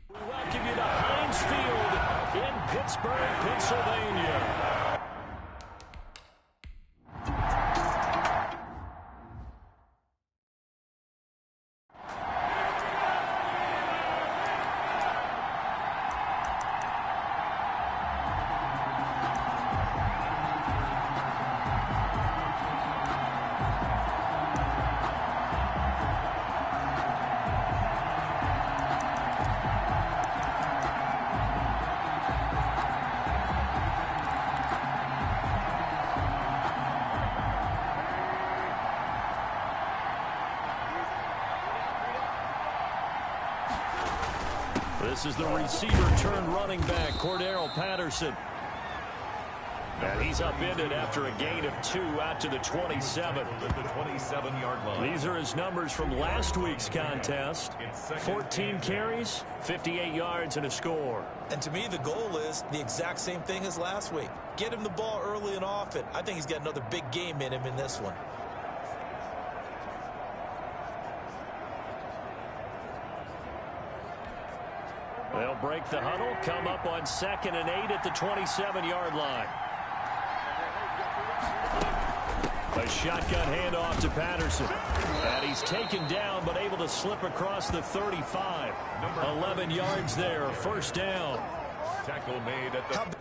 We welcome you to Heinz Field in Pittsburgh, Pennsylvania. This is the receiver turned running back, Cordero Patterson. And he's upended after a gain of 2 out to the 27. The 27-yard line. These are his numbers from last week's contest. 14 carries, 58 yards, and a score. And to me, the goal is the exact same thing as last week. Get him the ball early and often. I think he's got another big game in him in this one. They'll break the huddle, come up on 2nd and 8 at the 27-yard line. A shotgun handoff to Patterson. And he's taken down but able to slip across the 35. 11 yards there, first down. Tackle made at the...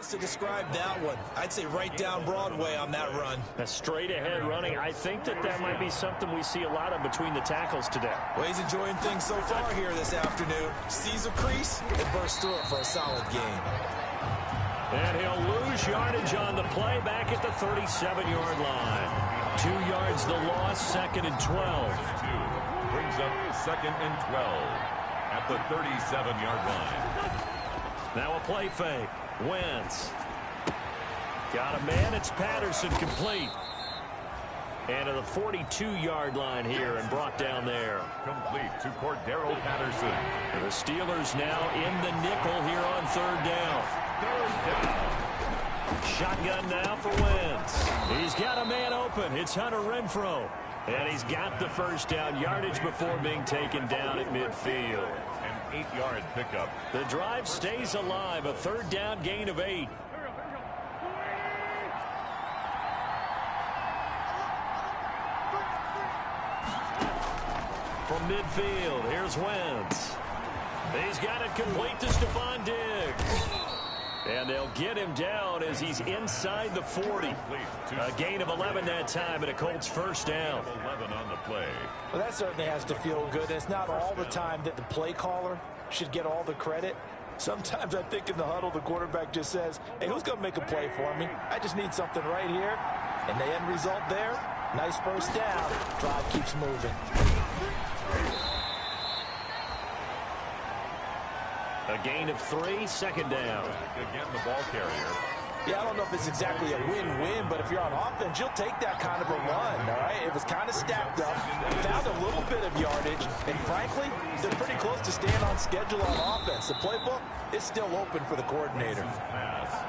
To describe that one, I'd say right down Broadway on that run. A straight ahead running. I think that might be something we see a lot of between the tackles today. Well, he's enjoying things so far here this afternoon. Sees a crease and bursts through it for a solid game. And he'll lose yardage on the play back at the 37-yard line. 2 yards the loss, 2nd and 12. Brings up 2nd and 12 at the 37-yard line. Now a play fake. Wentz. Got a man. It's Patterson, complete. And to the 42-yard line here and brought down there. Complete to Cordero Patterson. And the Steelers now in the nickel here on 3rd down. 3rd down. Shotgun now for Wentz. He's got a man open. It's Hunter Renfrow. And he's got the first down yardage before being taken down at midfield. 8-yard pickup. The drive stays alive. A 3rd down gain of 8. From midfield, here's Wentz. He's got it complete to Stephon Diggs. And they'll get him down as he's inside the 40. A gain of 11 that time and a Colts first down. 11 on the play. Well, that certainly has to feel good. And it's not all the time that the play caller should get all the credit. Sometimes I think in the huddle, the quarterback just says, hey, who's going to make a play for me? I just need something right here. And the end result there, nice first down. Drive keeps moving. A gain of 3, 2nd down. Again, the ball carrier. Yeah, I don't know if it's exactly a win-win, but if you're on offense, you'll take that kind of a run, all right? It was kind of stacked up, found a little bit of yardage, and frankly, they're pretty close to staying on schedule on offense. The playbook is still open for the coordinator. Pass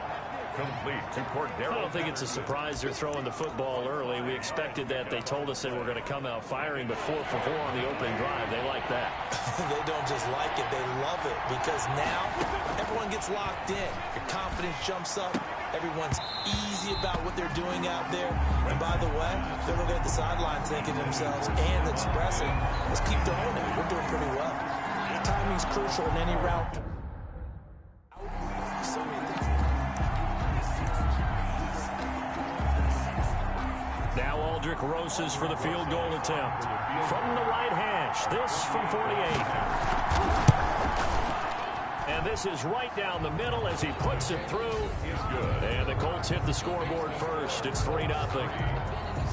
complete to Cordero. I don't think it's a surprise they're throwing the football early. We expected that. They told us they were going to come out firing, but 4 for 4 on the opening drive. They like that. They don't just like it, they love it, because now everyone gets locked in. Your confidence jumps up. Everyone's easy about what they're doing out there. And by the way, they're looking at the sideline thinking to themselves and expressing, let's keep throwing it. We're doing pretty well. Timing's crucial in any route. Now Aldrick Rosas for the field goal attempt. From the right hash, this from 48. And this is right down the middle as he puts it through. And the Colts hit the scoreboard first. It's 3-0.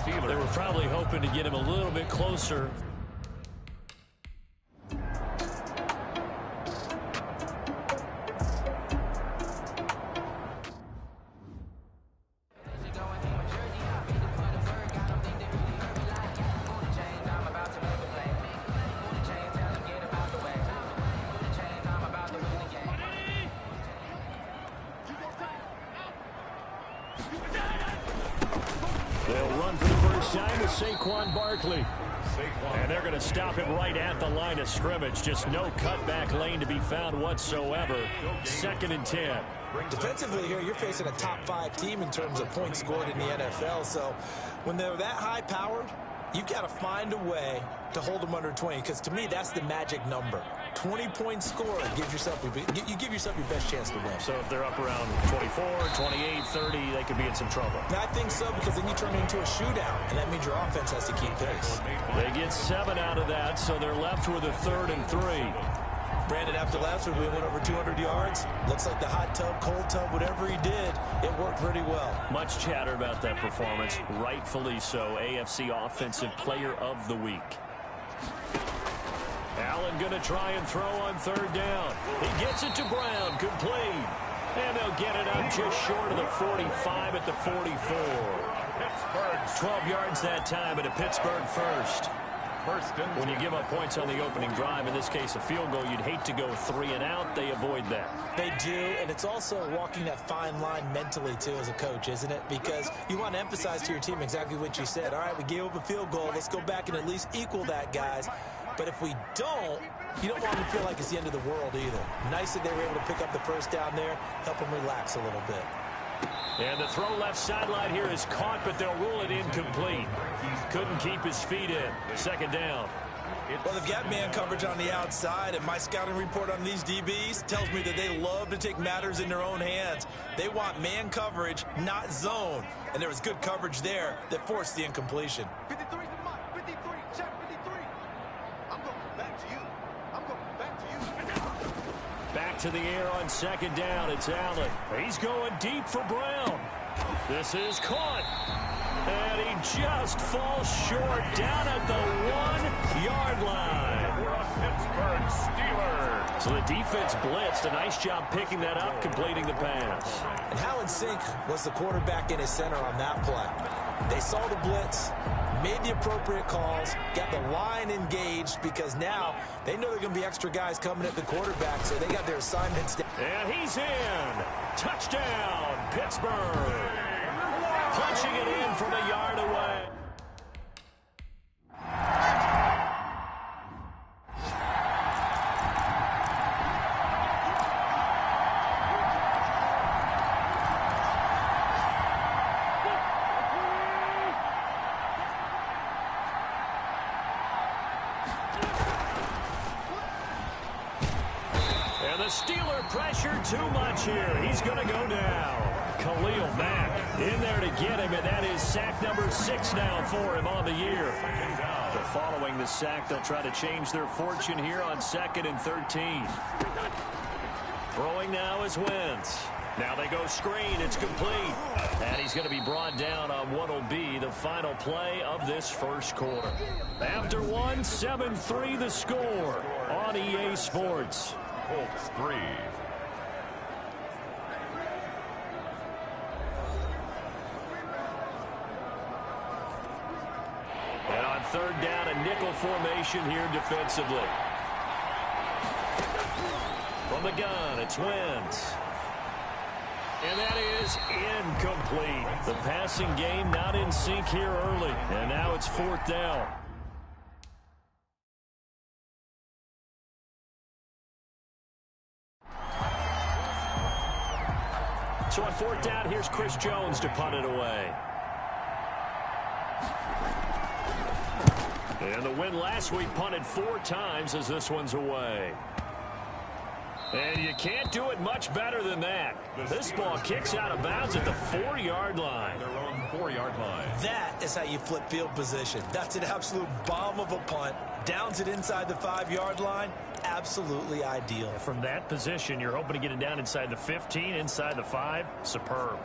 They were probably hoping to get him a little bit closer. They'll run for the first time with Saquon Barkley. And they're going to stop him right at the line of scrimmage. Just no cutback lane to be found whatsoever. 2nd and 10. Defensively here, you're facing a top 5 team in terms of points scored in the NFL. So when they're that high-powered, you've got to find a way to hold them under 20. Because to me, that's the magic number. 20-point score gives yourself you give yourself your best chance to win. So if they're up around 24, 28, 30, they could be in some trouble. I think so, because then you turn it into a shootout, and that means your offense has to keep pace. They get 7 out of that, so they're left with a 3rd and 3. Brandon, after last week, we went over 200 yards. Looks like the hot tub, cold tub, whatever he did, it worked pretty well. Much chatter about that performance, rightfully so. AFC Offensive Player of the Week. Allen going to try and throw on 3rd down. He gets it to Brown, complete. And they'll get it up just short of the 45 at the 44. 12 yards that time, and a Pittsburgh first. When you give up points on the opening drive, in this case a field goal, you'd hate to go 3 and out. They avoid that. They do, and it's also walking that fine line mentally, too, as a coach, isn't it? Because you want to emphasize to your team exactly what you said. All right, we gave up a field goal. Let's go back and at least equal that, guys. But if we don't, you don't want them to feel like it's the end of the world either. Nice that they were able to pick up the first down there, help them relax a little bit. And the throw left sideline here is caught, but they'll rule it incomplete. Couldn't keep his feet in. 2nd down. Well, they've got man coverage on the outside, and my scouting report on these DBs tells me that they love to take matters in their own hands. They want man coverage, not zone. And there was good coverage there that forced the incompletion. 53, check 53. I'm going back to you. Back to the air on 2nd down. It's Allen. He's going deep for Brown. This is caught. And he just falls short down at the 1-yard line. Pittsburgh Steelers. So the defense blitzed. A nice job picking that up, completing the pass. And how in sync was the quarterback in his center on that play? They saw the blitz, made the appropriate calls, got the line engaged, because now they know there are going to be extra guys coming at the quarterback, so they got their assignments down. And he's in. Touchdown, Pittsburgh. Punching it in from a yard away. And the Steeler pressure too much here. He's going to go down. Khalil Mack in there to get him, and that is sack number 6 now for him on the year. But following the sack, they'll try to change their fortune here on 2nd and 13. Throwing now is Wentz. Now they go screen. It's complete. And he's going to be brought down on what will be the final play of this first quarter. After 1, 7-3 the score on EA Sports. Colts 3. And on 3rd down, a nickel formation here defensively. From the gun, it's Wentz. And that is incomplete. The passing game not in sync here early. And now it's 4th down. So on 4th down, here's Chris Jones to punt it away. And the win last week punted 4 times as this one's away. And you can't do it much better than that. This ball kicks out of bounds at the 4-yard line. Their own 4-yard line. That is how you flip field position. That's an absolute bomb of a punt. Downs it inside the 5-yard line. Absolutely ideal. From that position, you're hoping to get it down inside the 15, inside the 5. Superb.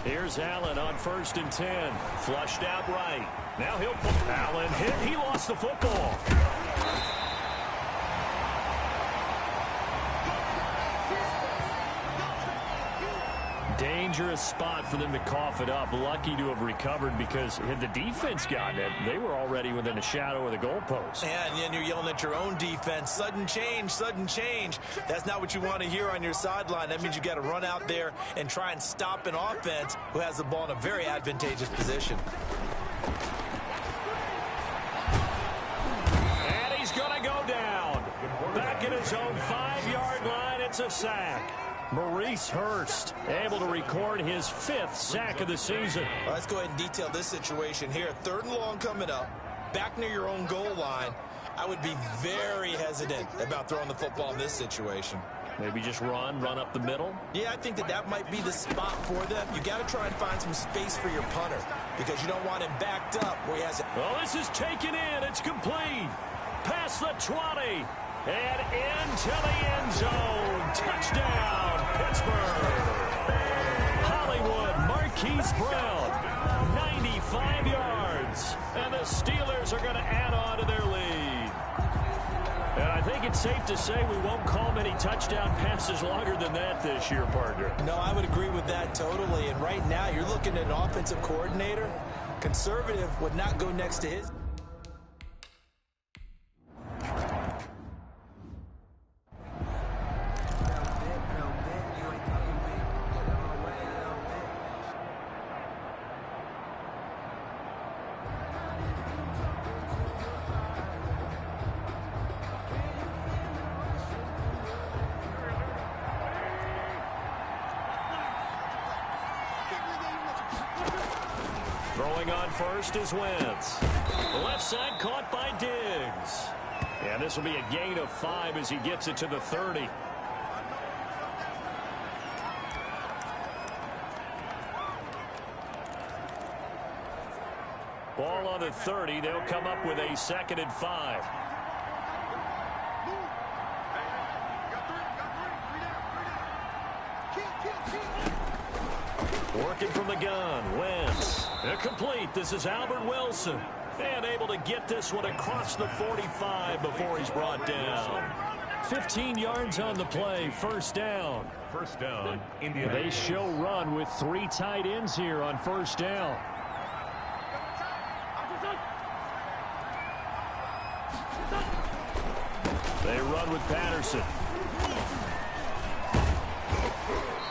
Here's Allen on 1st and 10. Flushed out right. Now he'll put Allen hit. He lost the football. Dangerous spot for them to cough it up. Lucky to have recovered because had the defense gotten it, they were already within a shadow of the goalpost. And then you're yelling at your own defense. Sudden change, sudden change. That's not what you want to hear on your sideline. That means you got to run out there and try and stop an offense who has the ball in a very advantageous position. And he's going to go down. Back at his own 5-yard line, it's a sack. Maurice Hurst able to record his 5th sack of the season. Well, let's go ahead and detail this situation here. 3rd and long coming up, back near your own goal line. I would be very hesitant about throwing the football in this situation. Maybe just run up the middle? Yeah, I think that might be the spot for them. You got to try and find some space for your punter because you don't want him backed up where he has it. Well, this is taken in. It's complete. Past the 20. And into the end zone. Touchdown, Pittsburgh. Hollywood Marquise Brown, 95 yards. And the Steelers are going to add on to their lead. And I think it's safe to say we won't call many touchdown passes longer than that this year, partner. No, I would agree with that totally. And right now, you're looking at an offensive coordinator. Conservative would not go next to his. Throwing on first is Wentz. The left side caught by Diggs. And this will be a gain of 5 as he gets it to the 30. Ball on the 30. They'll come up with a 2nd and 5. Working from the gun, Wentz. Incomplete. This is Albert Wilson. And able to get this one across the 45 before he's brought down. 15 yards on the play. 1st down. 1st down, Indiana. They show run with 3 tight ends here on 1st down. They run with Patterson.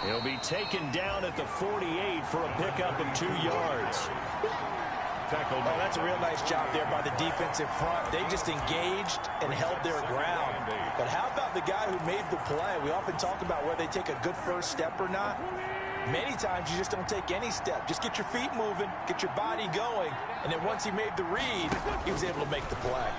He'll be taken down at the 48 for a pickup of 2 yards. Oh, that's a real nice job there by the defensive front. They just engaged and held their ground. But how about the guy who made the play? We often talk about whether they take a good first step or not. Many times you just don't take any step. Just get your feet moving, get your body going, and then once he made the read, he was able to make the play.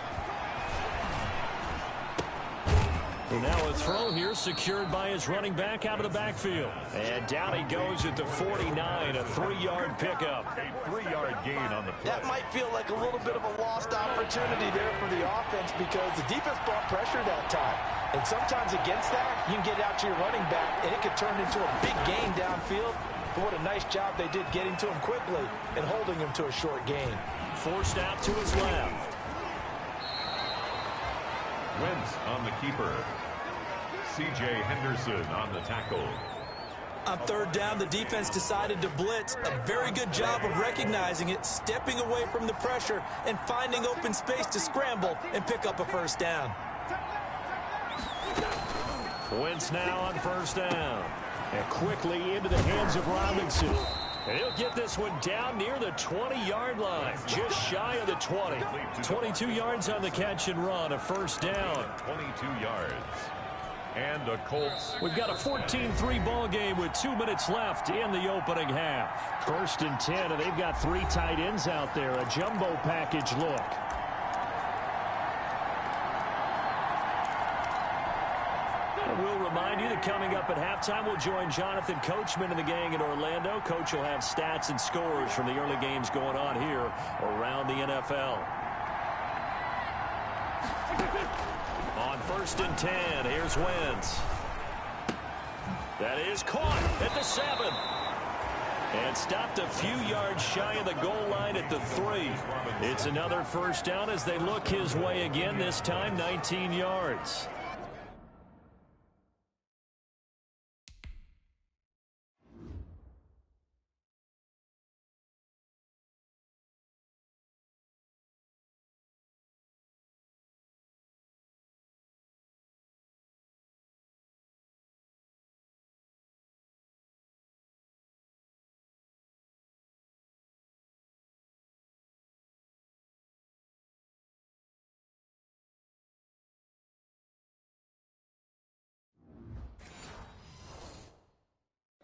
And now a throw here secured by his running back out of the backfield. And down he goes at the 49, a 3-yard pickup. A 3-yard gain on the play. That might feel like a little bit of a lost opportunity there for the offense because the defense brought pressure that time. And sometimes against that, you can get out to your running back, and it could turn into a big gain downfield. But what a nice job they did getting to him quickly and holding him to a short gain. Forced out to his left. Wentz on the keeper. C.J. Henderson on the tackle. On 3rd down, the defense decided to blitz. A very good job of recognizing it, stepping away from the pressure, and finding open space to scramble and pick up a 1st down. Wentz now on 1st down. And quickly into the hands of Robinson. And he'll get this one down near the 20-yard line, just shy of the 20. 22 yards on the catch and run, a first down. 22 yards. And the Colts. We've got a 14-3 ball game with 2 minutes left in the opening half. 1st and 10, and they've got 3 tight ends out there. A jumbo package look. And we'll remind you that coming up at halftime, we'll join Jonathan Coachman and the gang in Orlando. Coach will have stats and scores from the early games going on here around the NFL. On 1st and 10, here's Wentz. That is caught at the 7. And stopped a few yards shy of the goal line at the 3. It's another first down as they look his way again, this time 19 yards.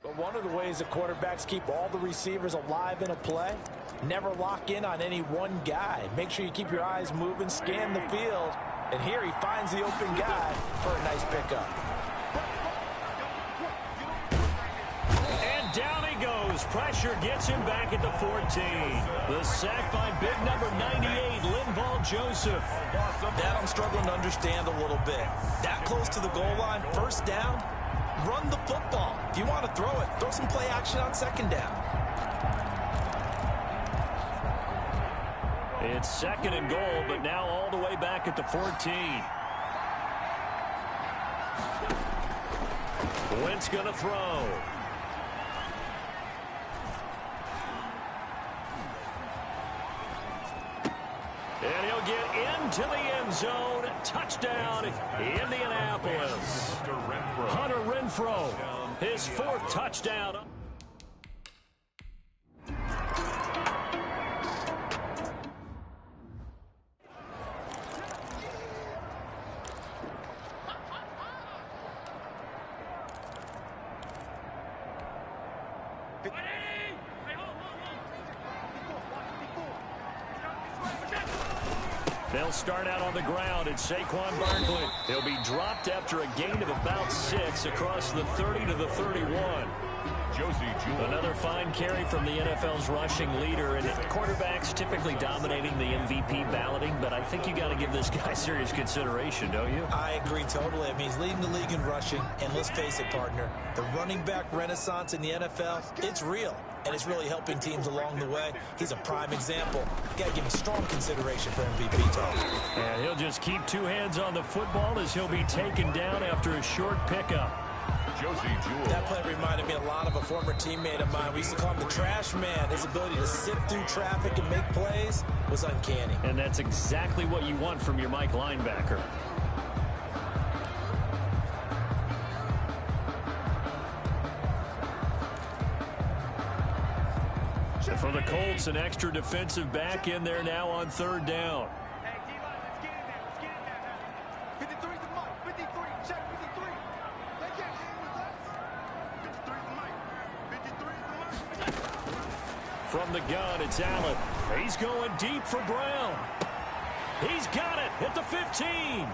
But one of the ways that quarterbacks keep all the receivers alive in a play, never lock in on any one guy. Make sure you keep your eyes moving, scan the field. And here he finds the open guy for a nice pickup. And down he goes. Pressure gets him back at the 14. The sack by big number 98, Linval Joseph. That I'm struggling to understand a little bit. That close to the goal line, first down, run the football. If you want to throw it, throw some play action on 2nd down. It's 2nd and goal, but now all the way back at the 14. Wentz going to throw. And he'll get into the end zone. Touchdown, Indianapolis. Hunter Renfrow, his 4th touchdown. They'll start out on the ground. It's Saquon Barkley. He'll be dropped after a gain of about 6 across the 30 to the 31. Another fine carry from the NFL's rushing leader, and quarterbacks typically dominating the MVP balloting, but I think you got to give this guy serious consideration, don't you? I agree totally. I mean, he's leading the league in rushing, and let's face it, partner, the running back renaissance in the NFL, it's real, and it's really helping teams along the way. He's a prime example. Got to give him strong consideration for MVP talk. And he'll just keep 2 hands on the football as he'll be taken down after a short pickup. That play reminded me a lot of a former teammate of mine. We used to call him the trash man. His ability to sift through traffic and make plays was uncanny. And that's exactly what you want from your Mike linebacker. And for the Colts, an extra defensive back in there now on 3rd down. From the gun, it's Allen. He's going deep for Brown. He's got it at the 15.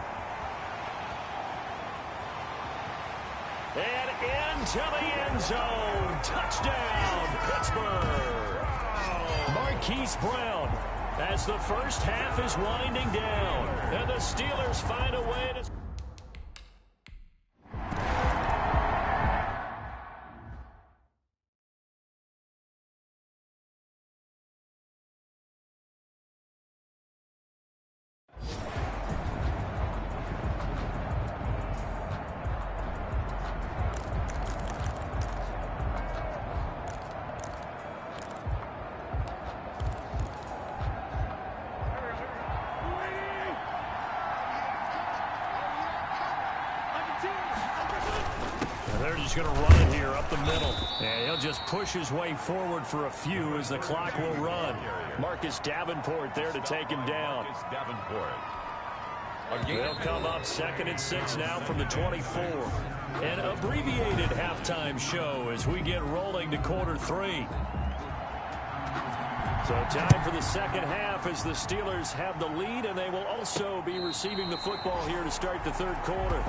And into the end zone. Touchdown, Pittsburgh. Marquise Brown as the first half is winding down. And the Steelers find a way to... they're just going to run it here up the middle. And he'll just push his way forward for a few as the clock will run. Marcus Davenport there to take him down. Marcus Davenport. They'll come up 2nd and 6 now from the 24. An abbreviated halftime show as we get rolling to quarter 3. So time for the second half as the Steelers have the lead, and they will also be receiving the football here to start the third quarter.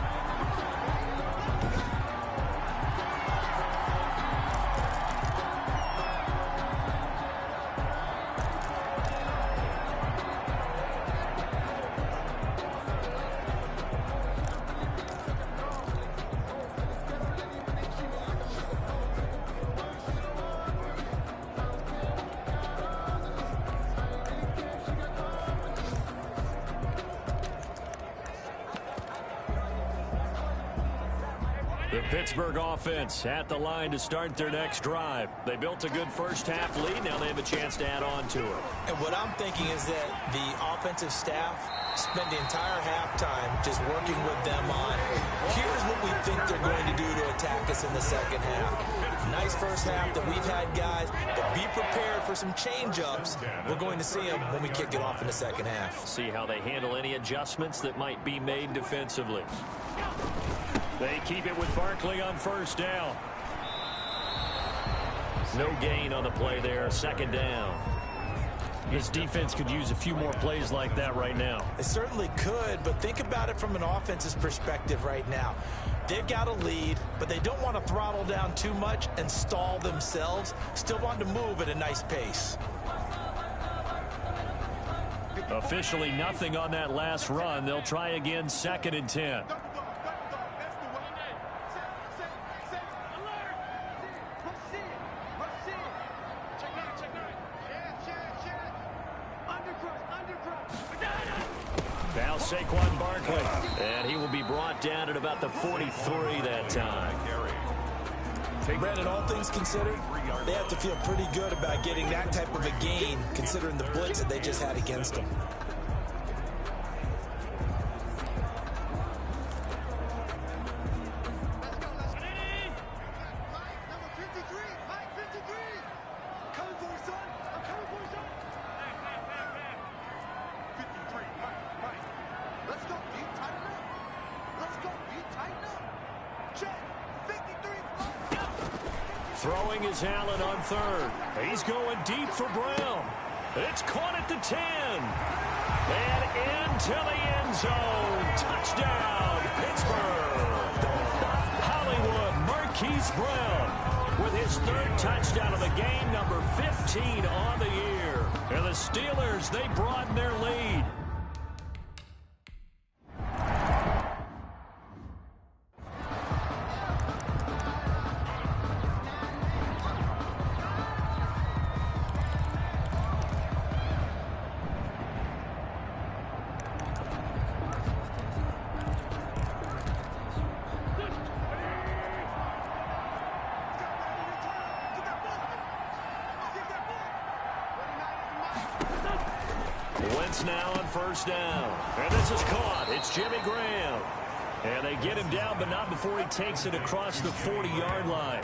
The Pittsburgh offense at the line to start their next drive. They built a good first half lead. Now they have a chance to add on to it. And what I'm thinking is that the offensive staff spent the entire halftime just working with them on, here's what we think they're going to do to attack us in the second half. Nice first half that we've had, guys, but be prepared for some change-ups. We're going to see them when we kick it off in the second half. See how they handle any adjustments that might be made defensively. They keep it with Barkley on first down. No gain on the play there. Second down. This defense could use a few more plays like that right now. They certainly could, but think about it from an offense's perspective right now. They've got a lead, but they don't want to throttle down too much and stall themselves. Still want to move at a nice pace. Officially nothing on that last run. They'll try again 2nd and 10. Now Saquon Barkley, and he will be brought down at about the 43 that time. Brandon, all things considered, they have to feel pretty good about getting that type of a gain, considering the blitz that they just had against them. Throwing is Allen on 3rd. He's going deep for Brown. It's caught at the 10. And into the end zone. Touchdown, Pittsburgh. Hollywood Marquise Brown with his 3rd touchdown of the game, number 15 on the year. And the Steelers, they broaden their lead. Wentz now on first down. And this is caught. It's Jimmy Graham. And they get him down, but not before he takes it across the 40-yard line.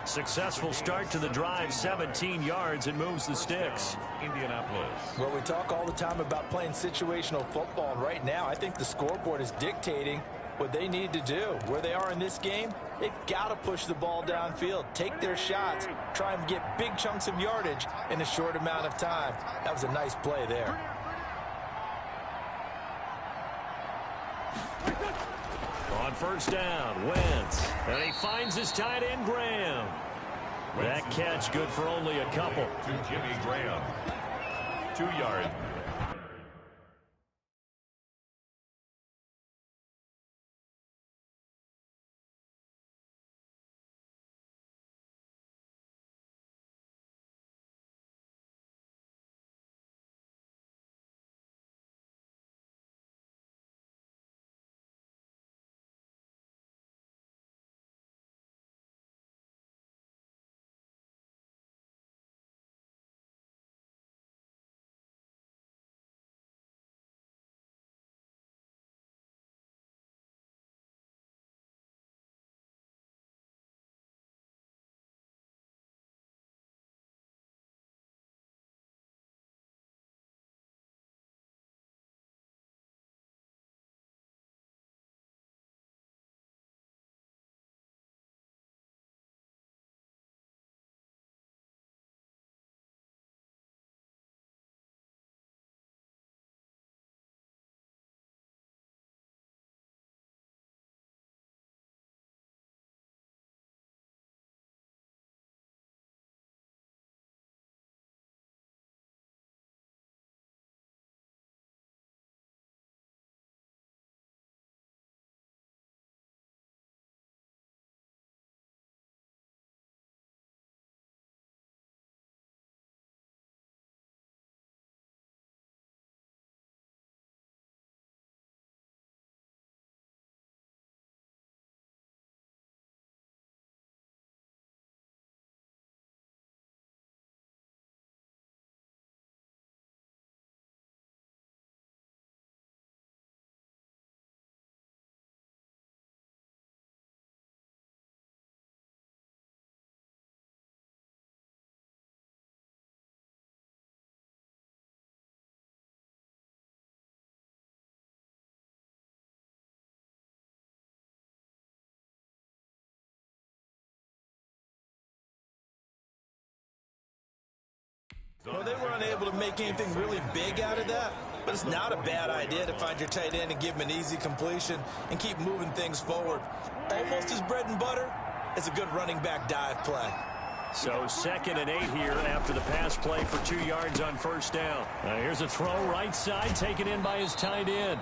Successful start to the drive, 17 yards, and moves the sticks. Indianapolis. Well, we talk all the time about playing situational football, and right now I think the scoreboard is dictating what they need to do. Where they are in this game, they've got to push the ball downfield, take their shots, try and get big chunks of yardage in a short amount of time. That was a nice play there. On first down, Wentz. And he finds his tight end, Graham. That catch good for only a couple. To Jimmy Graham. 2 yards. Well, they were unable to make anything really big out of that, but it's not a bad idea to find your tight end and give him an easy completion and keep moving things forward. Almost his bread and butter is a good running back dive play. So 2nd and 8 here after the pass play for 2 yards on first down. Here's a throw right side taken in by his tight end.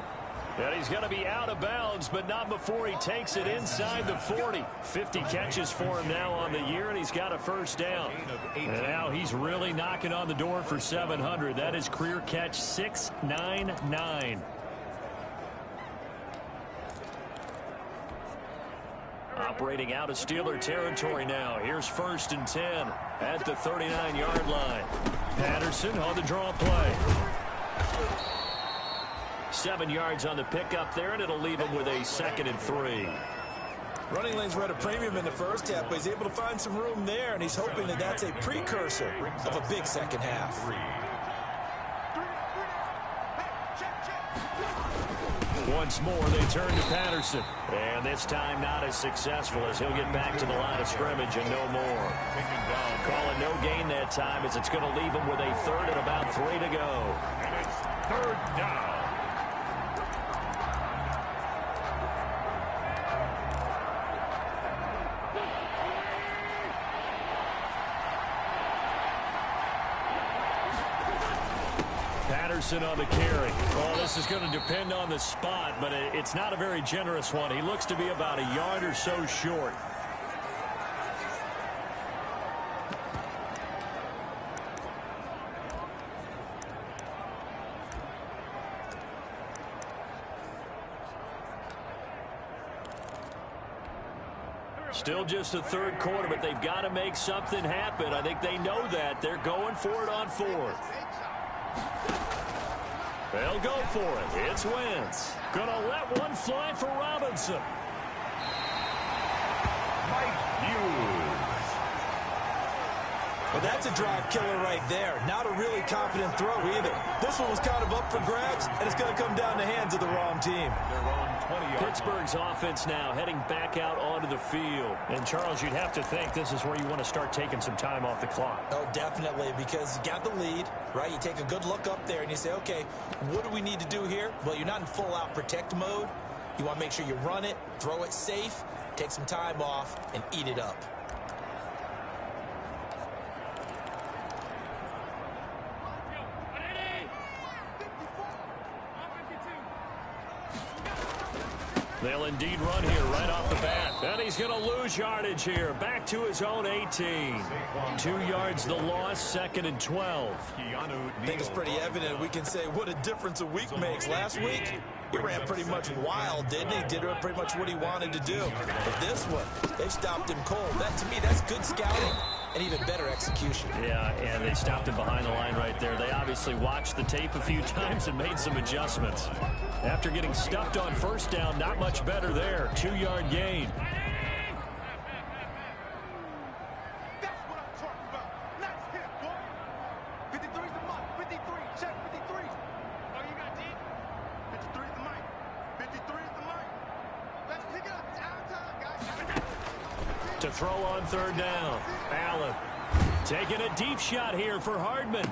And he's going to be out of bounds, but not before he takes it inside the 40. 50 catches for him now on the year, and he's got a first down. And now he's really knocking on the door for 700. That is career catch 699. Operating out of Steeler territory now. Here's 1st and 10 at the 39-yard line. Patterson on the draw play. 7 yards on the pickup there, and it'll leave him with a 2nd and 3. Running lanes were at a premium in the first half, but he's able to find some room there, and he's hoping that that's a precursor of a big second half. Once more, they turn to Patterson. And this time not as successful as he'll get back to the line of scrimmage and no more. Calling no gain that time as it's going to leave him with a 3rd and about 3 to go. And it's 3rd down. Patterson on the carry. Well, this is going to depend on the spot, but it's not a very generous one. He looks to be about a yard or so short. Still just the 3rd quarter, but they've got to make something happen. I think they know that. They're going for it on 4th. They'll go for it. It's Wentz. Gonna let one fly for Robinson. Mike Hughes. Well, that's a drive killer right there. Not a really confident throw either. This one was kind of up for grabs, and it's going to come down the hands of the wrong team. They're on 20 Pittsburgh's offense now heading back out onto the field. And, Charles, you'd have to think this is where you want to start taking some time off the clock. Oh, definitely, because you got the lead, right? You take a good look up there and you say, okay, what do we need to do here? Well, you're not in full-out protect mode. You want to make sure you run it, throw it safe, take some time off, and eat it up. They'll indeed run here right off the bat. And he's going to lose yardage here. Back to his own 18. 2 yards the loss, 2nd and 12. I think it's pretty evident. We can say what a difference a week makes. Last week, he ran pretty much wild, didn't he? Did pretty much what he wanted to do. But this one, they stopped him cold. That, to me, that's good scouting and even better execution. Yeah, and they stopped him behind the line right there. They obviously watched the tape a few times and made some adjustments. After getting stuffed on first down, not much better there. 2-yard gain. That's what I'm talking about. Nice hit, boy. 53's the mark. 53. Check 53. Oh, you got deep? 53's the mic. 53's the mic. Let's pick it up. It's our time, guys. To throw on 3rd down. Allen taking a deep shot here for Hardman.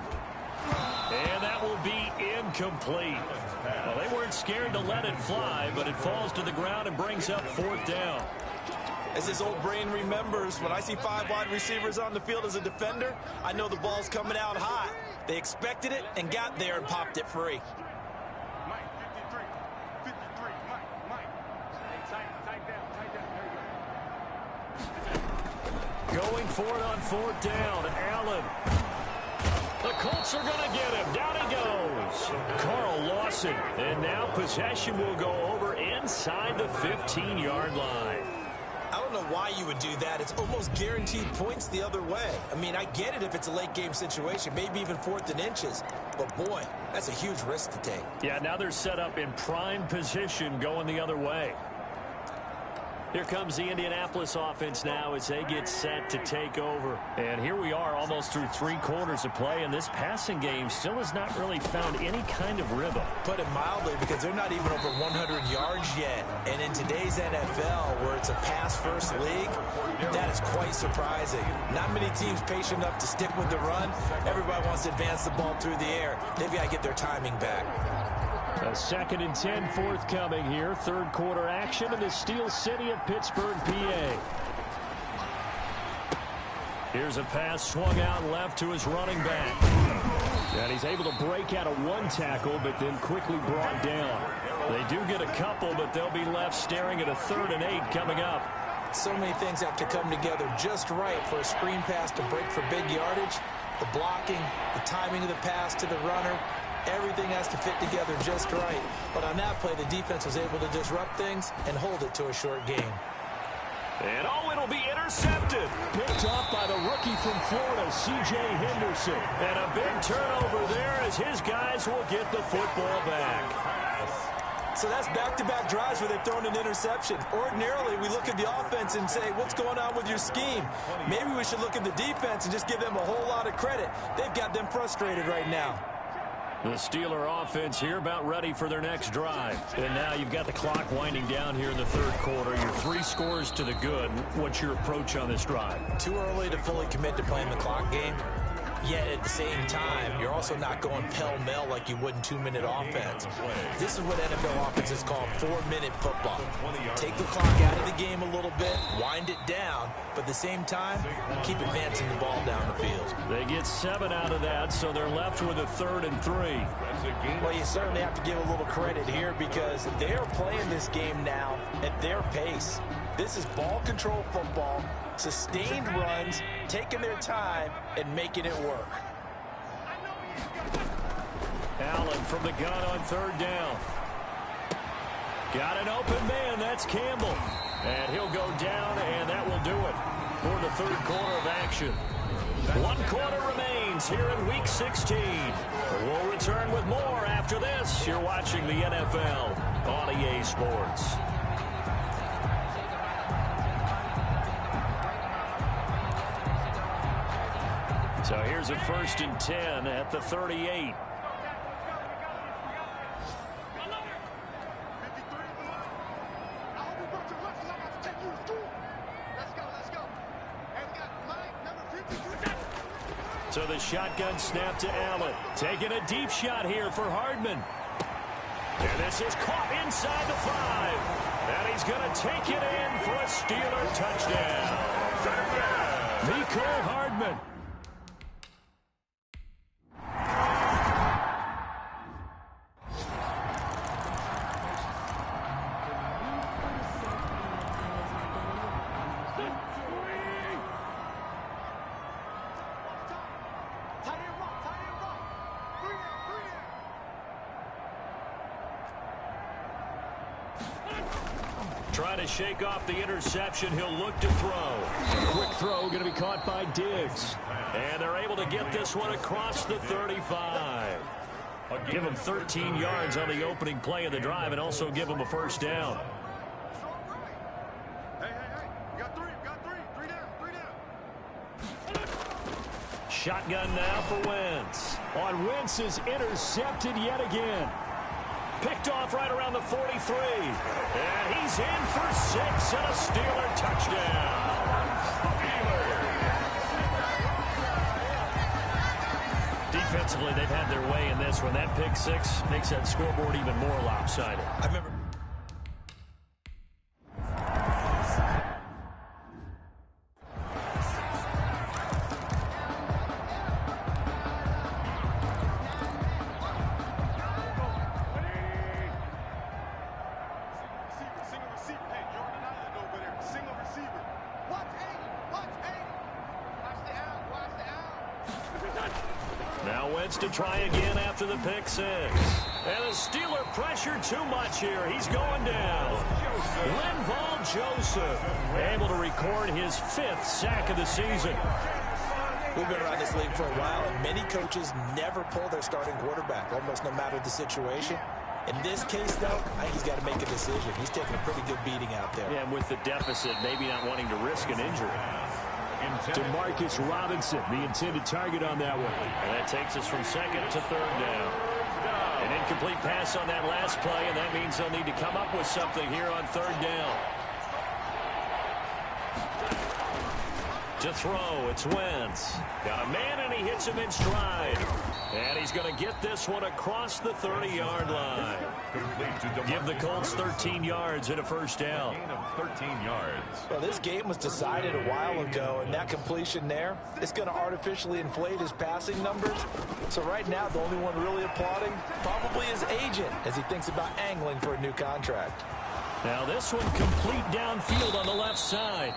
And that will be incomplete. Well, they weren't scared to let it fly, but it falls to the ground and brings up 4th down. As his old brain remembers, when I see 5 wide receivers on the field as a defender, I know the ball's coming out hot. They expected it and got there and popped it free. Mike, 53. 53. Mike. Hey, tight down. There you go. Going for it on 4th down. Allen. The Colts are going to get him. Down he goes. Carl Lawson. And now possession will go over inside the 15-yard line. I don't know why you would do that. It's almost guaranteed points the other way. I mean, I get it if it's a late-game situation, maybe even 4th and inches. But, boy, that's a huge risk to take. Yeah, now they're set up in prime position going the other way. Here comes the Indianapolis offense now as they get set to take over. And here we are almost through 3 quarters of play, and this passing game still has not really found any kind of rhythm. Put it mildly, because they're not even over 100 yards yet. And in today's NFL, where it's a pass-first league, that is quite surprising. Not many teams patient enough to stick with the run. Everybody wants to advance the ball through the air. They've got to get their timing back. A 2nd and 10 forthcoming here. 3rd quarter action in the Steel City of Pittsburgh, PA. Here's a pass swung out left to his running back. And he's able to break out of 1 tackle, but then quickly brought down. They do get a couple, but they'll be left staring at a 3rd and 8 coming up. So many things have to come together just right for a screen pass to break for big yardage. The blocking, the timing of the pass to the runner. Everything has to fit together just right. But on that play, the defense was able to disrupt things and hold it to a short game. And it'll be intercepted. Picked off by the rookie from Florida, C.J. Henderson. And a big turnover there as his guys will get the football back. So that's back-to-back drives where they've thrown an interception. Ordinarily, we look at the offense and say, what's going on with your scheme? Maybe we should look at the defense and just give them a whole lot of credit. They've got them frustrated right now. The Steeler offense here about ready for their next drive. And now you've got the clock winding down here in the 3rd quarter. You're 3 scores to the good. What's your approach on this drive? Too early to fully commit to playing the clock game. Yet at the same time, you're also not going pell-mell like you would in 2-minute offense. This is what NFL offenses call 4-minute football. Take the clock out of the game a little bit, wind it down, but at the same time, keep advancing the ball down the field. They get 7 out of that, so they're left with a 3rd and 3. Well, you certainly have to give a little credit here because they are playing this game now at their pace. This is ball control football, sustained runs, taking their time, and making it work. Allen from the gun on 3rd down. Got an open man. That's Campbell. And he'll go down, and that will do it for the 3rd quarter of action. 1 quarter remains here in Week 16. We'll return with more after this. You're watching the NFL on EA Sports. So here's a 1st and 10 at the 38. So the shotgun snap to Allen. Taking a deep shot here for Hardman. And this is caught inside the 5. And he's going to take it in for a Steeler touchdown. Mecole Hardman. Trying to shake off the interception. He'll look to throw. Quick throw going to be caught by Diggs. And they're able to get this one across the 35. Give him 13 yards on the opening play of the drive and also give him a 1st down. Hey, you got 3, three down. Shotgun now for Wentz. Wentz is intercepted yet again. Picked off right around the 43. And he's in for 6 and a Steeler touchdown. Defensively, they've had their way in this one. That pick 6 makes that scoreboard even more lopsided. I remember. Now Wentz to try again after the pick 6. And the Steeler pressure too much here. He's going down. Linval Joseph able to record his 5th sack of the season. We've been around this league for a while, and many coaches never pull their starting quarterback, almost no matter the situation. In this case, though, I think he's got to make a decision. He's taking a pretty good beating out there. Yeah, and with the deficit, maybe not wanting to risk an injury. DeMarcus Robinson, the intended target on that one. And that takes us from second to third down. An incomplete pass on that last play, and that means they'll need to come up with something here on third down. To throw, it's Wentz. Got a man, and he hits him in stride. And he's going to get this one across the 30-yard line. Give the Colts 13 yards and a first down. Gain of 13 yards. Well, this game was decided a while ago, and that completion there is going to artificially inflate his passing numbers. So right now, the only one really applauding probably his agent as he thinks about angling for a new contract. Now this one complete downfield on the left side.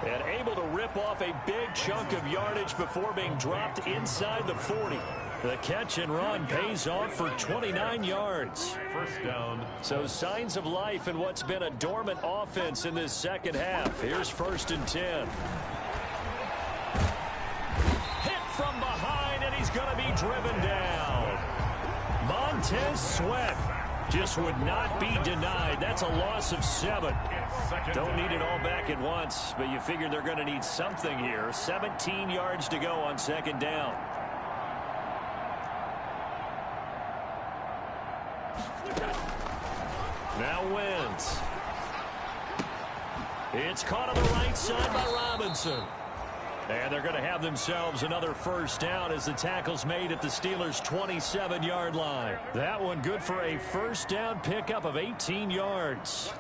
And able to rip off a big chunk of yardage before being dropped inside the 40. The catch and run pays off for 29 yards. First down. So signs of life in what's been a dormant offense in this second half. Here's 1st and 10. Hit from behind, and he's going to be driven down. Montez Sweat just would not be denied. That's a loss of 7. Don't need it all back at once, but you figure they're going to need something here. 17 yards to go on second down. Now Wentz. It's caught on the right side by Robinson. And they're going to have themselves another first down as the tackle's made at the Steelers' 27-yard line. That one good for a first down pickup of 18 yards.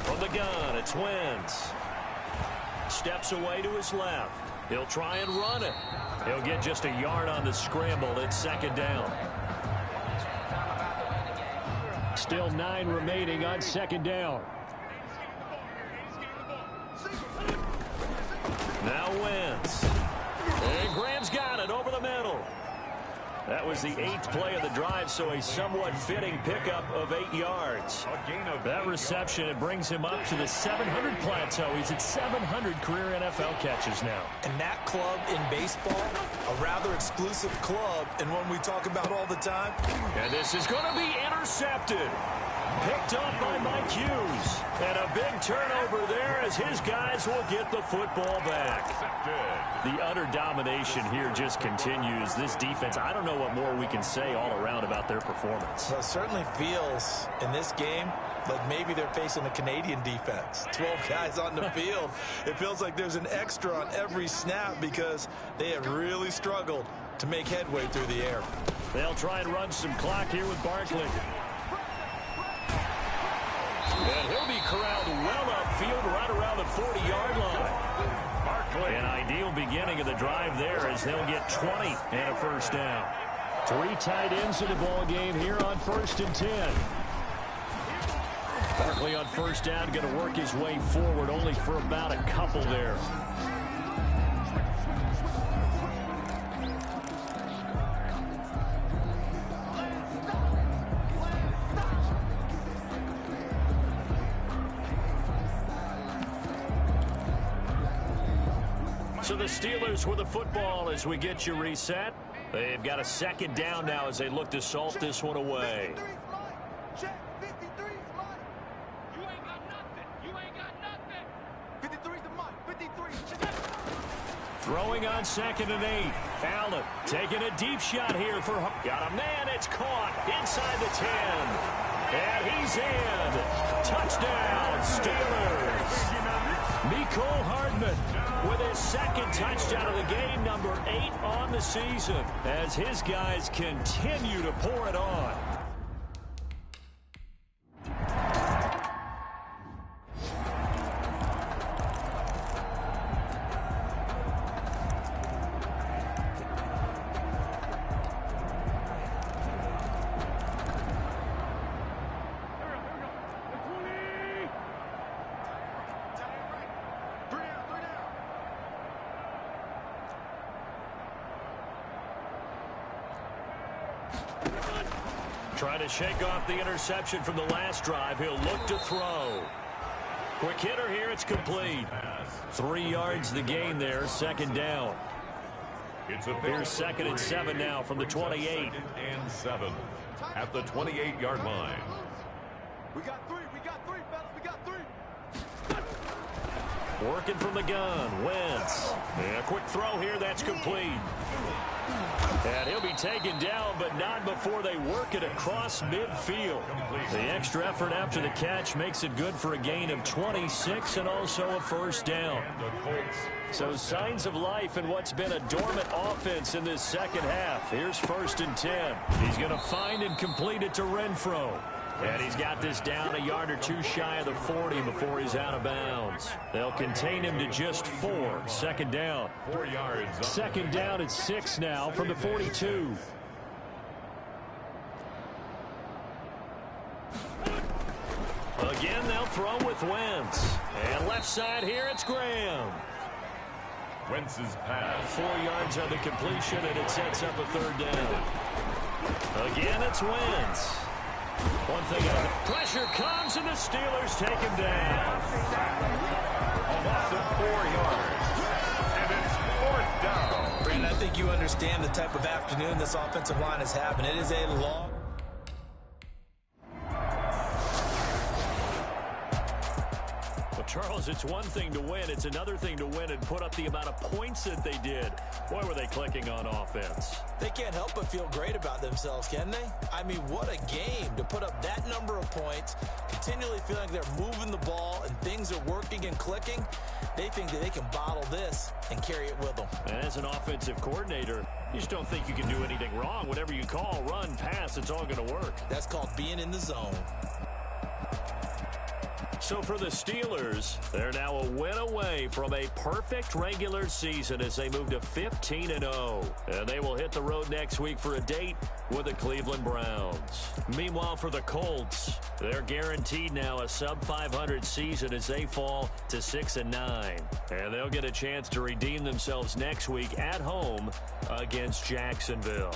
From the gun, it's Wentz. Steps away to his left. He'll try and run it. He'll get just a yard on the scramble. It's second down. Still 9 remaining on second down. Now Wentz. And Graham's got it over the middle. That was the 8th play of the drive, so a somewhat fitting pickup of 8 yards. That reception, it brings him up to the 700 plateau. He's at 700 career NFL catches now. And that club in baseball, a rather exclusive club, and one we talk about all the time. And this is going to be intercepted. Picked up by Mike Hughes. And a big turnover there as his guys will get the football back. The utter domination here just continues. This defense, I don't know what more we can say all around about their performance. Well, it certainly feels in this game like maybe they're facing a Canadian defense. 12 guys on the field. It feels like there's an extra on every snap because they have really struggled to make headway through the air. They'll try and run some clock here with Barkley. And he'll be corralled well upfield right around the 40-yard line. Barkley. An ideal beginning of the drive there as they'll get 20 and a first down. 3 tight ends in the ball game here on 1st and 10. Barkley on first down, going to work his way forward only for about a couple there. So the Steelers with the football as we get you reset. They've got a second down now as they look to salt this one away. Throwing on 2nd and 8. Allen taking a deep shot here for... Got a man, it's caught inside the 10. And he's in. Touchdown, Steelers. Mecole Hardman with his 2nd touchdown of the game, number 8 on the season, as his guys continue to pour it on. Trying to shake off the interception from the last drive. He'll look to throw. Quick hitter here. It's complete. 3 yards the gain there. Second down. Here's 2nd and 7 now from the 28. 2nd and 7 at the 28-yard line. We got three, fellas, we got 3. Working from the gun, Wentz. And a quick throw here, that's complete. And he'll be taken down, but not before they work it across midfield. The extra effort after the catch makes it good for a gain of 26 and also a first down. So signs of life in what's been a dormant offense in this second half. Here's 1st and 10. He's going to find and complete it to Renfro. And he's got this down a yard or 2 shy of the 40 before he's out of bounds. They'll contain him to just 4. 2nd down. 4 yards. 2nd down at 6 now from the 42. Again, they'll throw with Wentz. And left side here, it's Graham. Wentz's pass. 4 yards on the completion, and it sets up a 3rd down. Again, it's Wentz. One thing, pressure comes, and the Steelers take him down. A loss of 4 yards. And it's 4th down. Brandon, I think you understand the type of afternoon this offensive line is having. It is a long... Charles, it's one thing to win. It's another thing to win and put up the amount of points that they did. Boy, were they clicking on offense. They can't help but feel great about themselves, can they? I mean, what a game to put up that number of points, continually feeling like they're moving the ball and things are working and clicking. They think that they can bottle this and carry it with them. And as an offensive coordinator, you just don't think you can do anything wrong. Whatever you call, run, pass, it's all going to work. That's called being in the zone. So for the Steelers, they're now a win away from a perfect regular season as they move to 15-0. And they will hit the road next week for a date with the Cleveland Browns. Meanwhile, for the Colts, they're guaranteed now a sub-500 season as they fall to 6-9. And they'll get a chance to redeem themselves next week at home against Jacksonville.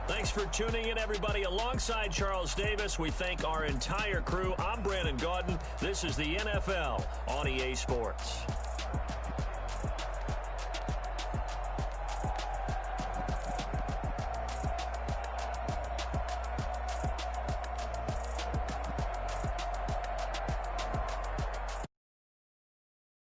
Thanks for tuning in, everybody. Alongside Charles Davis, we thank our entire crew. I'm Brandon Gaudin. This is the NFL on EA Sports.